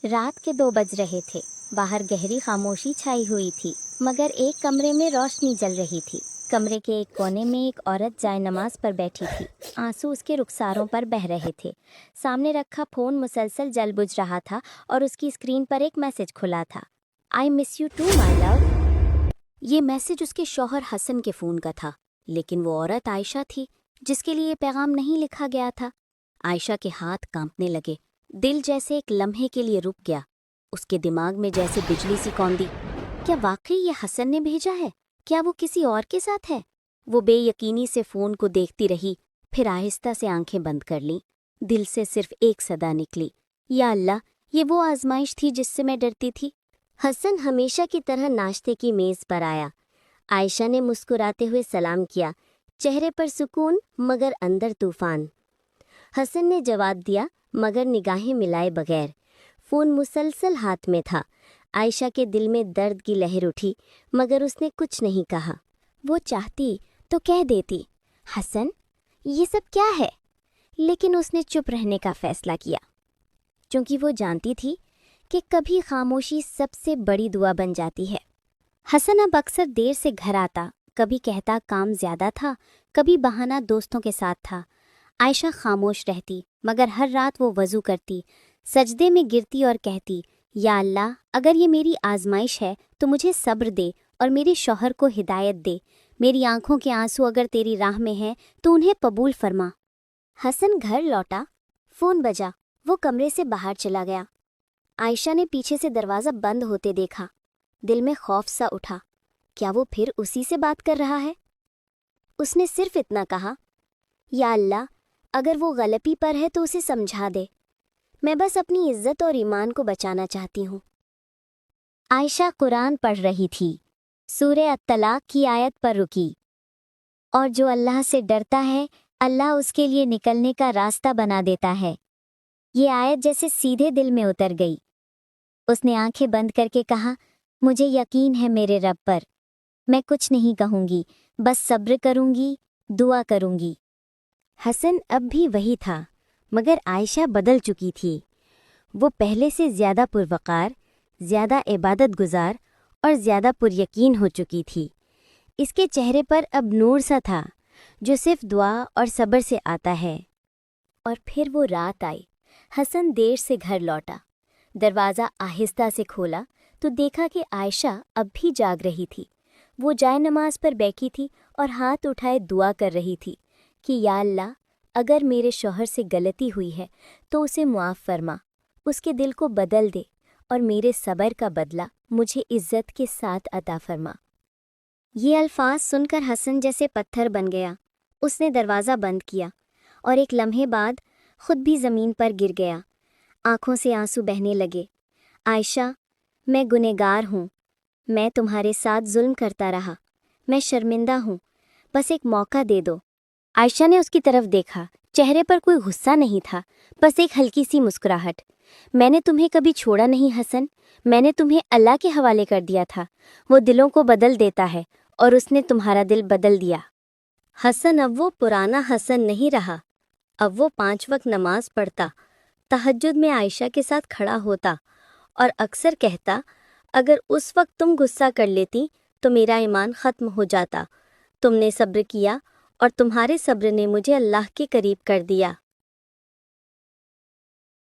रात के 2 बज रहे थे। बाहर गहरी खामोशी छाई हुई थी, मगर एक कमरे में रोशनी जल रही थी। कमरे के एक कोने में एक औरत जाए नमाज पर बैठी थी। आंसू उसके रुखसारों पर बह रहे थे। सामने रखा फ़ोन मुसलसल जल बुझ रहा था और उसकी स्क्रीन पर एक मैसेज खुला था। I miss you to my love. ये मैसेज उसके शौहर हसन के फ़ोन का था, लेकिन वो औरत आयशा थी जिसके लिए पैगाम नहीं लिखा गया था। आयशा के हाथ कांपने लगे। दिल जैसे एक लम्हे के लिए रुक गया। उसके दिमाग में जैसे बिजली सी कौंधी। क्या वाकई ये हसन ने भेजा है? क्या वो किसी और के साथ है? वो बेयकीनी से फ़ोन को देखती रही, फिर आहिस्ता से आंखें बंद कर लीं। दिल से सिर्फ एक सदा निकली, या अल्लाह, ये वो आजमाइश थी जिससे मैं डरती थी। हसन हमेशा की तरह नाश्ते की मेज़ पर आया। आयशा ने मुस्कुराते हुए सलाम किया, चेहरे पर सुकून मगर अंदर तूफान। हसन ने जवाब दिया, मगर निगाहें मिलाए बगैर। फ़ोन मुसलसल हाथ में था। आयशा के दिल में दर्द की लहर उठी, मगर उसने कुछ नहीं कहा। वो चाहती तो कह देती, हसन, ये सब क्या है? लेकिन उसने चुप रहने का फैसला किया, क्योंकि वो जानती थी कि कभी खामोशी सबसे बड़ी दुआ बन जाती है। हसन अब अक्सर देर से घर आता, कभी कहता काम ज़्यादा था, कभी बहाना दोस्तों के साथ था। आयशा खामोश रहती, मगर हर रात वो वज़ू करती, सजदे में गिरती और कहती, या अल्लाह, अगर ये मेरी आजमाइश है तो मुझे सब्र दे और मेरे शौहर को हिदायत दे। मेरी आंखों के आंसू अगर तेरी राह में हैं तो उन्हें कबूल फरमा। हसन घर लौटा, फ़ोन बजा, वो कमरे से बाहर चला गया। आयशा ने पीछे से दरवाज़ा बंद होते देखा। दिल में खौफ सा उठा, क्या वो फिर उसी से बात कर रहा है? उसने सिर्फ इतना कहा, या अल्लाह, अगर वो गलती पर है तो उसे समझा दे। मैं बस अपनी इज्जत और ईमान को बचाना चाहती हूँ। आयशा कुरान पढ़ रही थी। सूरे अत-तलाक की आयत पर रुकी। और जो अल्लाह से डरता है, अल्लाह उसके लिए निकलने का रास्ता बना देता है। ये आयत जैसे सीधे दिल में उतर गई। उसने आंखें बंद करके कहा, मुझे यकीन है मेरे रब पर। मैं कुछ नहीं कहूँगी, बस सब्र करूँगी, दुआ करूँगी। हसन अब भी वही था, मगर आयशा बदल चुकी थी। वो पहले से ज़्यादा पुरवकार, ज़्यादा इबादत गुजार और ज़्यादा पुरयकीन हो चुकी थी। इसके चेहरे पर अब नूर सा था, जो सिर्फ दुआ और सब्र से आता है। और फिर वो रात आई। हसन देर से घर लौटा। दरवाज़ा आहिस्ता से खोला तो देखा कि आयशा अब भी जाग रही थी। वो जाए नमाज पर बैठी थी और हाथ उठाए दुआ कर रही थी कि या अल्लाह, अगर मेरे शौहर से गलती हुई है तो उसे मुआफ़ फरमा, उसके दिल को बदल दे और मेरे सब्र का बदला मुझे इज्जत के साथ अता फरमा। ये अल्फाज सुनकर हसन जैसे पत्थर बन गया। उसने दरवाज़ा बंद किया और एक लम्हे बाद खुद भी ज़मीन पर गिर गया। आँखों से आंसू बहने लगे। आयशा, मैं गुनहगार हूँ। मैं तुम्हारे साथ जुल्म करता रहा। मैं शर्मिंदा हूँ। बस एक मौका दे दो। आयशा ने उसकी तरफ देखा। चेहरे पर कोई गुस्सा नहीं था, बस एक हल्की सी मुस्कुराहट। मैंने तुम्हें कभी छोड़ा नहीं हसन। मैंने तुम्हें अल्लाह के हवाले कर दिया था। वो दिलों को बदल देता है और उसने तुम्हारा दिल बदल दिया। हसन अब वो पुराना हसन नहीं रहा। अब वो 5 वक्त नमाज पढ़ता, तहज्जुद में आयशा के साथ खड़ा होता और अक्सर कहता, अगर उस वक्त तुम गुस्सा कर लेती तो मेरा ईमान ख़त्म हो जाता। तुमने सब्र किया और तुम्हारे सब्र ने मुझे अल्लाह के करीब कर दिया।